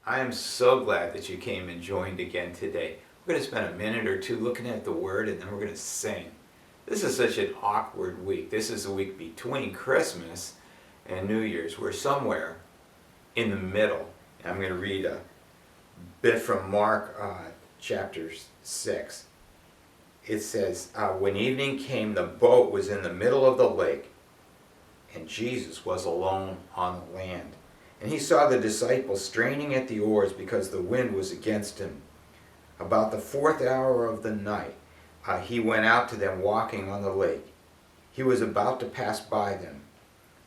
I am so glad that you came and joined again today. We're going to spend a minute or two looking at the Word, and then we're going to sing. This is such an awkward week. This is the week between Christmas and New Year's. We're somewhere in the middle. I'm going to read a bit from Mark chapter 6. It says, when evening came, the boat was in the middle of the lake, and Jesus was alone on the land. And he saw the disciples straining at the oars because the wind was against him. About the fourth hour of the night, he went out to them walking on the lake. He was about to pass by them.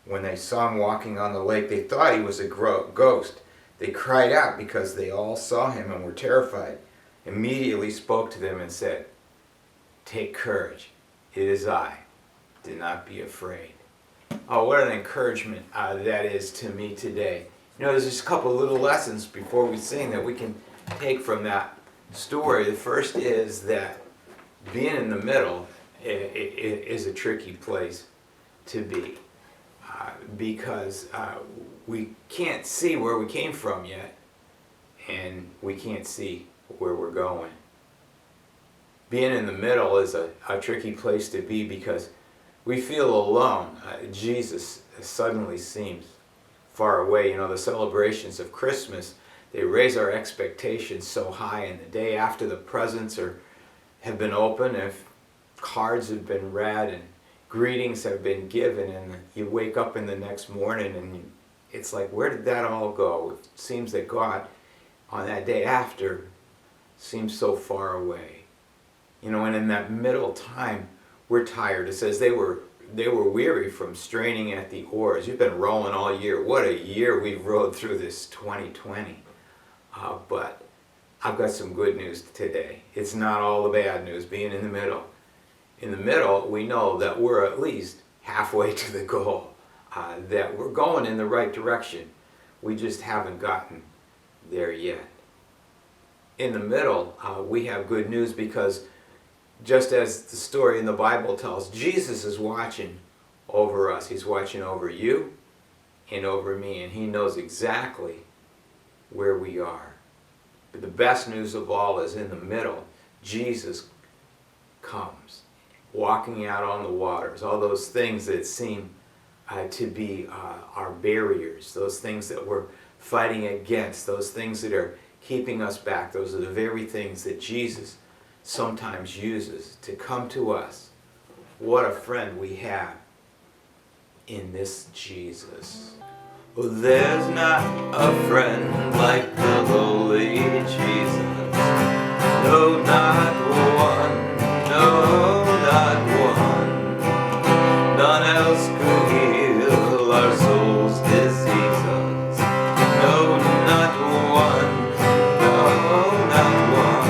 When they saw him walking on the lake, they thought he was a ghost. They cried out because they all saw him and were terrified. Immediately spoke to them and said, "Take courage, it is I. Do not be afraid." Oh, what an encouragement that is to me today. You know, there's just a couple little lessons before we sing that we can take from that story. The first is that being in the middle is a tricky place to be because we can't see where we came from yet, and we can't see where we're going. Being in the middle is a tricky place to be because we feel alone. Jesus suddenly seems far away. You know, the celebrations of Christmas, they raise our expectations so high, and the day after the presents have been opened, if cards have been read and greetings have been given, and you wake up in the next morning and it's like, where did that all go? It seems that God on that day after seems so far away. You know, and in that middle time, we're tired. It says they were weary from straining at the oars. You've been rowing all year. What a year we've rowed through this 2020. But I've got some good news today. It's not all the bad news being in the middle. In the middle, we know that we're at least halfway to the goal, that we're going in the right direction. We just haven't gotten there yet. In the middle, we have good news because just as the story in the Bible tells, Jesus is watching over us. He's watching over you and over me, and he knows exactly where we are. But the best news of all is in the middle, Jesus comes, walking out on the waters. All those things that seem to be our barriers, those things that we're fighting against, those things that are keeping us back, those are the very things that Jesus sometimes uses to come to us. What a friend we have in this Jesus. Well, there's not a friend like the lowly Jesus. No, not one. No, not one. None else could heal our soul's diseases. No, not one. No, not one.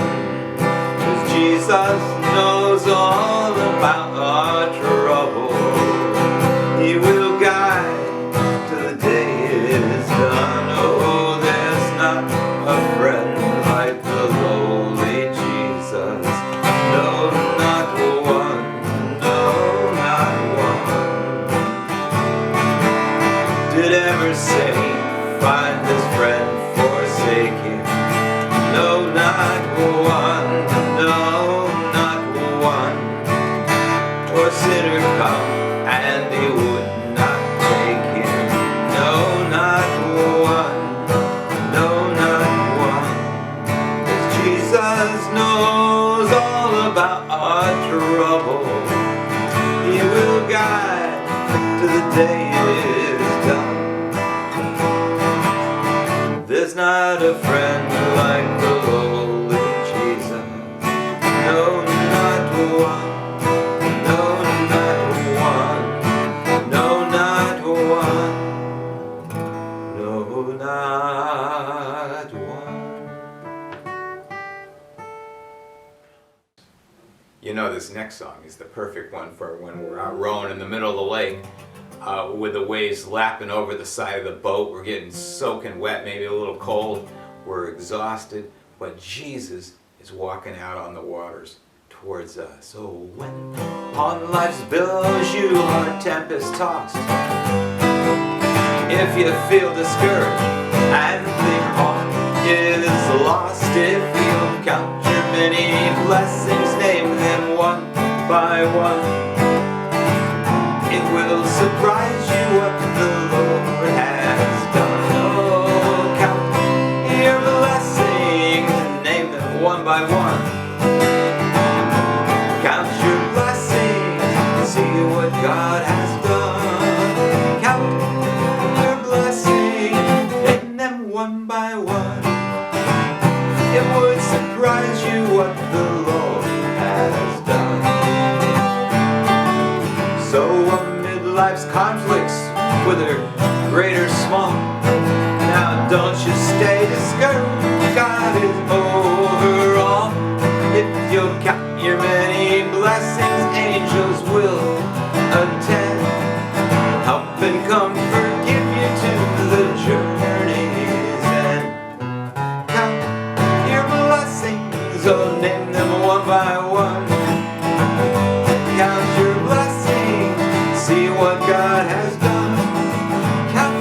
Jesus knows all about our trouble. He will guide till the day is done. Oh, there's not a friend like the lowly Jesus. No, not one. No, not one. Did ever say, find this friend, forsake him? No, not one. No, not one. Or sinner come and he would not take him. No, not one. No, not one. 'Cause Jesus knows all about our trouble. He will guide till the day is done. There's not a friend like the lowly Jesus. No, not one. No, not one. No, not one. No, not one. You know, this next song is the perfect one for when we're out rowing in the middle of the lake with the waves lapping over the side of the boat. We're getting soaking wet, maybe a little cold. We're exhausted, but Jesus is walking out on the waters towards us. Oh, when on life's billows you are tempest tossed, if you feel discouraged and think hard, if you count your many blessings, name them one by one. It will surprise you what the Lord has done. Oh, count your blessings and name them one by one. Count your blessings and see what God has done. Count your blessings, name them one by one. It would surprise you what the Lord has done. So amid life's conflicts, whether great or small, now don't you stay discouraged, God is over all. If you'll count your many blessings, angels will attend, help and comfort, give you to the journey's end. Count your blessings, oh, name them one by one. Count your blessings, see what God has done. Count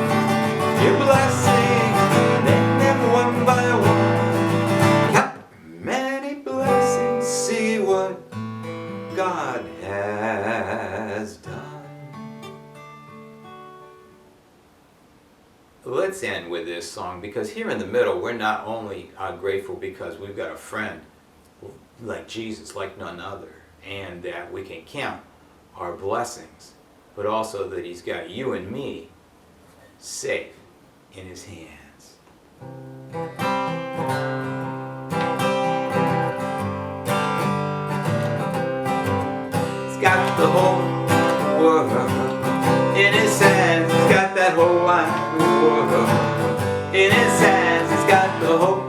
your blessings, name them one by one. Count many blessings, see what God has done. Let's end with this song, because here in the middle we're not only grateful because we've got a friend like Jesus, like none other, and that we can count our blessings, but also that he's got you and me safe in his hands. He's got the whole world in his hands. He's got that whole wide world in his hands. He's got the whole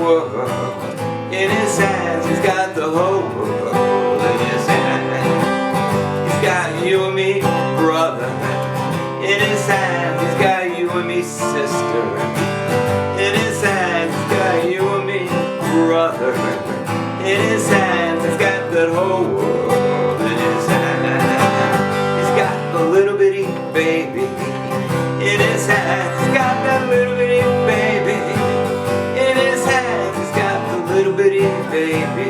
world in his hands. He's got the whole world in his hands. He's got you and me, brother, in his hands. He's got you and me, sister, in his hands. He's got you and me, brother, in his hands. He's got that whole world in his hands. He's got the little bitty baby in his hands. He's got that little bitty baby in his hands. He's got the little bitty baby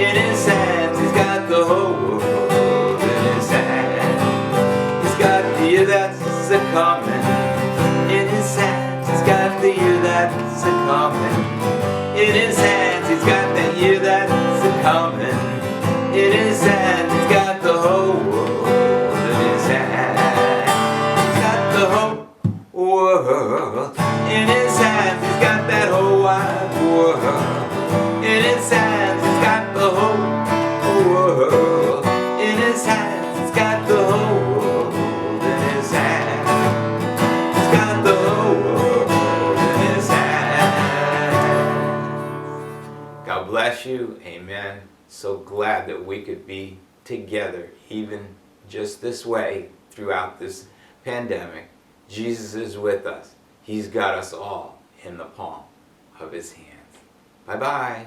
in his hands. He's got the whole world in his hands. He's got the year that's a-coming in his hands. He's got the year that's a-coming in his hands. He's got that year that's a-coming in his hands. He's got the whole world in his hands. He's got the whole world in his hands. He's got that whole wide world in his hands. He's got the whole world in his hands. He's got the whole world in his hands. He's got the whole world in his hands. God bless you. Amen. So glad that we could be together, even just this way throughout this pandemic. Jesus is with us. He's got us all in the palm of his hands. Bye-bye.